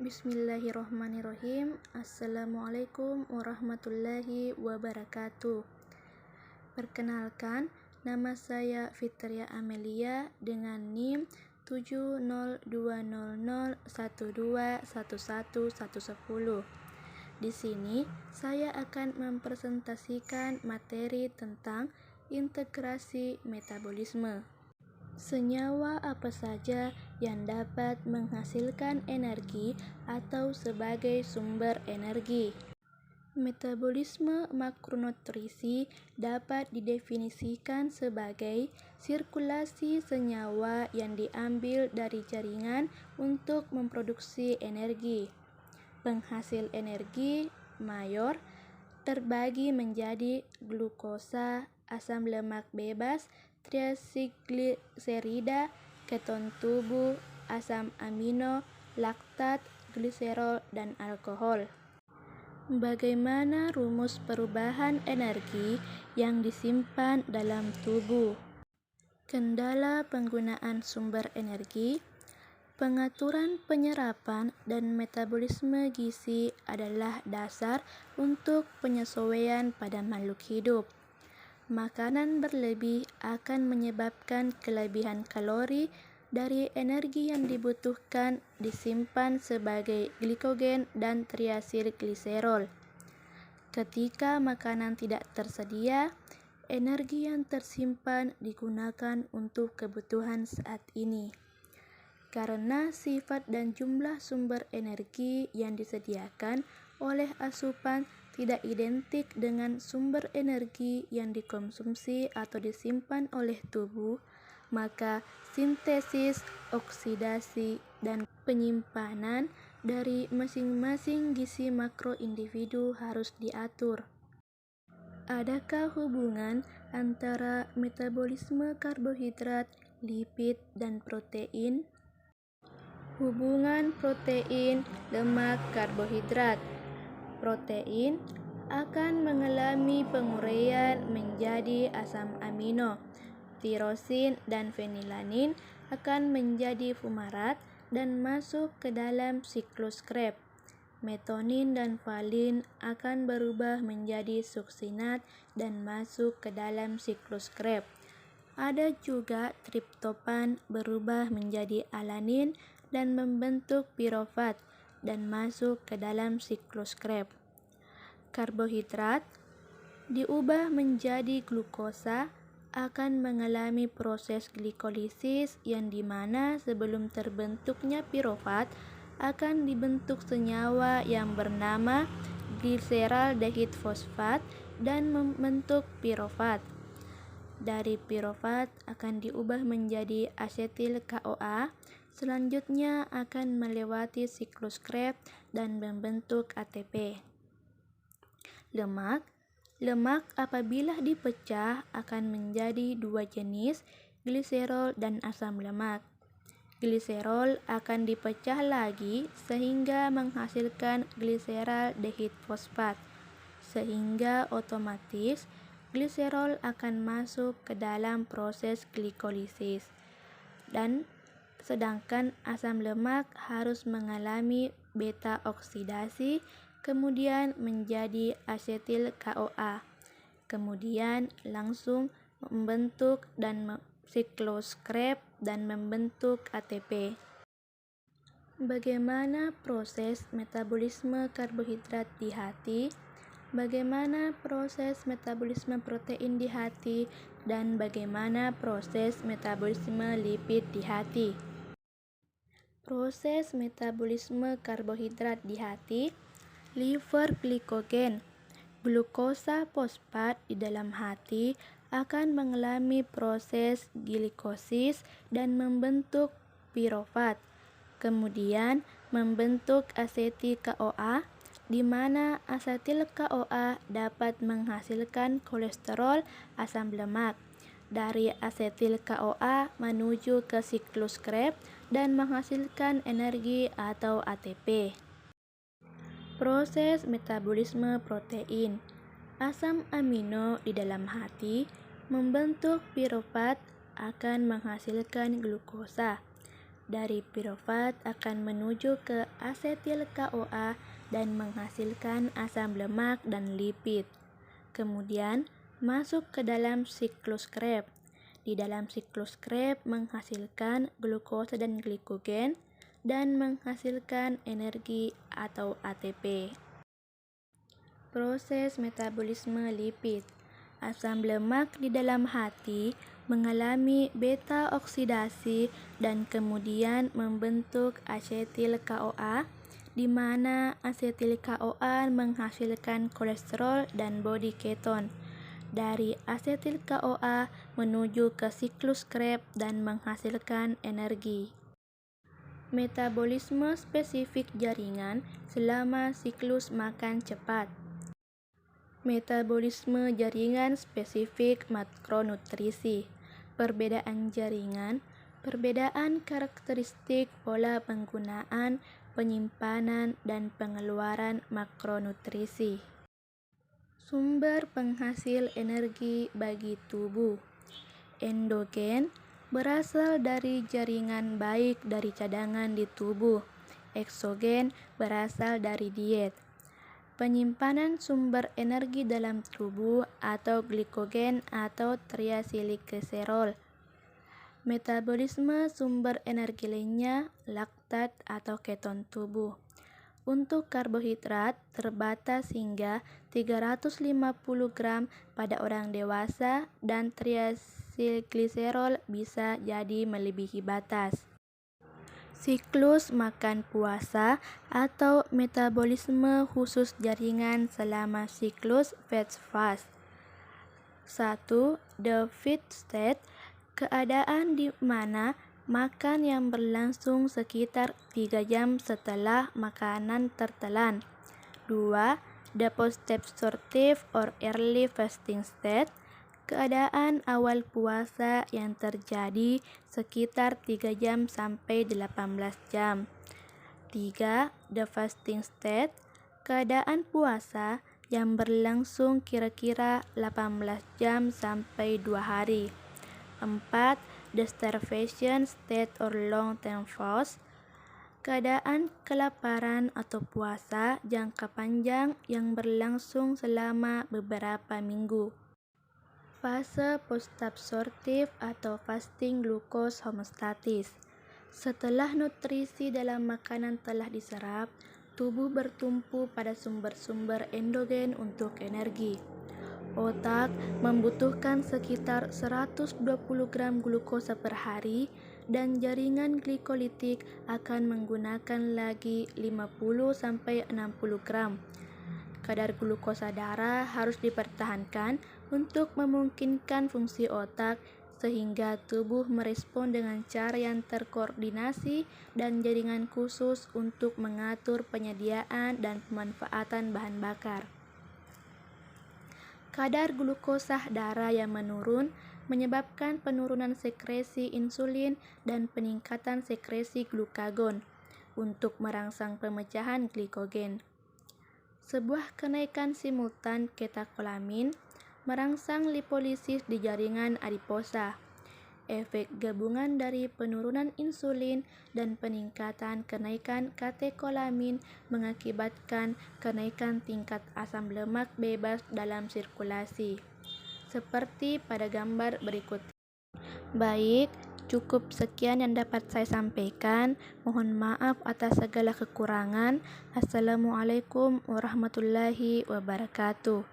Bismillahirrohmanirrohim. Assalamualaikum warahmatullahi wabarakatuh. Perkenalkan, nama saya Fitria Amelia dengan NIM 7020012111110. Di sini saya akan mempresentasikan materi tentang integrasi metabolisme. Senyawa apa saja yang dapat menghasilkan energi atau sebagai sumber energi? Metabolisme makronutrisi dapat didefinisikan sebagai sirkulasi senyawa yang diambil dari jaringan untuk memproduksi energi. Penghasil energi mayor terbagi menjadi glukosa, asam lemak bebas, trigliserida, keton tubuh, asam amino, laktat, gliserol, dan alkohol. Bagaimana rumus perubahan energi yang disimpan dalam tubuh? Kendala penggunaan sumber energi. Pengaturan penyerapan dan metabolisme gizi adalah dasar untuk penyesuaian pada makhluk hidup. Makanan berlebih akan menyebabkan kelebihan kalori dari energi yang dibutuhkan disimpan sebagai glikogen dan triasilgliserol. Ketika makanan tidak tersedia, energi yang tersimpan digunakan untuk kebutuhan saat ini. Karena sifat dan jumlah sumber energi yang disediakan oleh asupan tidak identik dengan sumber energi yang dikonsumsi atau disimpan oleh tubuh, maka sintesis, oksidasi, dan penyimpanan dari masing-masing gizi makro individu harus diatur. Adakah hubungan antara metabolisme karbohidrat, lipid, dan protein? Hubungan protein, lemak, karbohidrat. Protein akan mengalami penguraian menjadi asam amino. Tirosin dan fenilanin akan menjadi fumarat dan masuk ke dalam siklus Krebs. Metonin dan valin akan berubah menjadi suksinat dan masuk ke dalam siklus Krebs. Ada juga triptofan berubah menjadi alanin dan membentuk pirofat dan masuk ke dalam siklus Krebs. Karbohidrat diubah menjadi glukosa akan mengalami proses glikolisis yang dimana sebelum terbentuknya pirofat akan dibentuk senyawa yang bernama gliseraldehid fosfat dan membentuk pirofat. Dari pirofat akan diubah menjadi asetil CoA, selanjutnya akan melewati siklus Krebs dan membentuk ATP. Lemak apabila dipecah akan menjadi dua jenis, gliserol dan asam lemak. Gliserol akan dipecah lagi sehingga menghasilkan gliseraldehid fosfat, sehingga otomatis gliserol akan masuk ke dalam proses glikolisis. Dan sedangkan asam lemak harus mengalami beta oksidasi, kemudian menjadi asetil CoA, kemudian langsung membentuk dan siklus Krebs dan membentuk ATP. Bagaimana proses metabolisme karbohidrat di hati? Bagaimana proses metabolisme protein di hati? Dan bagaimana proses metabolisme lipid di hati? Proses metabolisme karbohidrat di hati. Liver glikogen, glukosa fosfat di dalam hati akan mengalami proses glikosis dan membentuk pirofat, kemudian membentuk asetil CoA, di mana asetil CoA dapat menghasilkan kolesterol asam lemak. Dari asetil CoA menuju ke siklus Krebs dan menghasilkan energi atau ATP. Proses metabolisme protein. Asam amino di dalam hati membentuk pirofat akan menghasilkan glukosa. dari pirofat akan menuju ke asetil KOA dan menghasilkan asam lemak dan lipid. Kemudian masuk ke dalam siklus Krebs. Di dalam siklus Krebs menghasilkan glukosa dan glikogen dan menghasilkan energi atau ATP. Proses metabolisme lipid. Asam lemak di dalam hati mengalami beta oksidasi dan kemudian membentuk asetil KOA, di mana asetil KOA menghasilkan kolesterol dan body keton. Dari asetil KOA menuju ke siklus Krebs dan menghasilkan energi. Metabolisme spesifik jaringan selama siklus makan cepat. Metabolisme jaringan spesifik makronutrisi. Perbedaan jaringan, perbedaan karakteristik pola penggunaan, penyimpanan, dan pengeluaran makronutrisi. Sumber penghasil energi bagi tubuh. Endogen berasal dari jaringan baik dari cadangan di tubuh. Eksogen berasal dari diet. Penyimpanan sumber energi dalam tubuh atau glikogen atau triasilgliserol. Metabolisme sumber energi lainnya, laktat atau keton tubuh. Untuk karbohidrat terbatas hingga 350 gram pada orang dewasa dan triasilgliserol bisa jadi melebihi batas. Siklus makan puasa atau metabolisme khusus jaringan selama siklus fast. 1. The feed state, keadaan di mana makan yang berlangsung sekitar 3 jam setelah makanan tertelan. 2. The post-absorptive or early fasting state, keadaan awal puasa yang terjadi sekitar 3 jam sampai 18 jam. 3. The fasting state, keadaan puasa yang berlangsung kira-kira 18 jam sampai 2 hari. 4. The starvation state or long-term fast, keadaan kelaparan atau puasa jangka panjang yang berlangsung selama beberapa minggu. Fase postabsorptif atau fasting glucose homeostatis. Setelah nutrisi dalam makanan telah diserap, tubuh bertumpu pada sumber-sumber endogen untuk energi. Otak membutuhkan sekitar 120 gram glukosa per hari dan jaringan glikolitik akan menggunakan lagi 50-60 gram. Kadar glukosa darah harus dipertahankan untuk memungkinkan fungsi otak sehingga tubuh merespon dengan cara yang terkoordinasi dan jaringan khusus untuk mengatur penyediaan dan pemanfaatan bahan bakar. Kadar glukosa darah yang menurun menyebabkan penurunan sekresi insulin dan peningkatan sekresi glukagon untuk merangsang pemecahan glikogen. Sebuah kenaikan simultan katekolamin merangsang lipolisis di jaringan adiposa. Efek gabungan dari penurunan insulin dan peningkatan kenaikan katekolamin mengakibatkan kenaikan tingkat asam lemak bebas dalam sirkulasi, seperti pada gambar berikut. Baik, cukup sekian yang dapat saya sampaikan. Mohon maaf atas segala kekurangan. Assalamualaikum warahmatullahi wabarakatuh.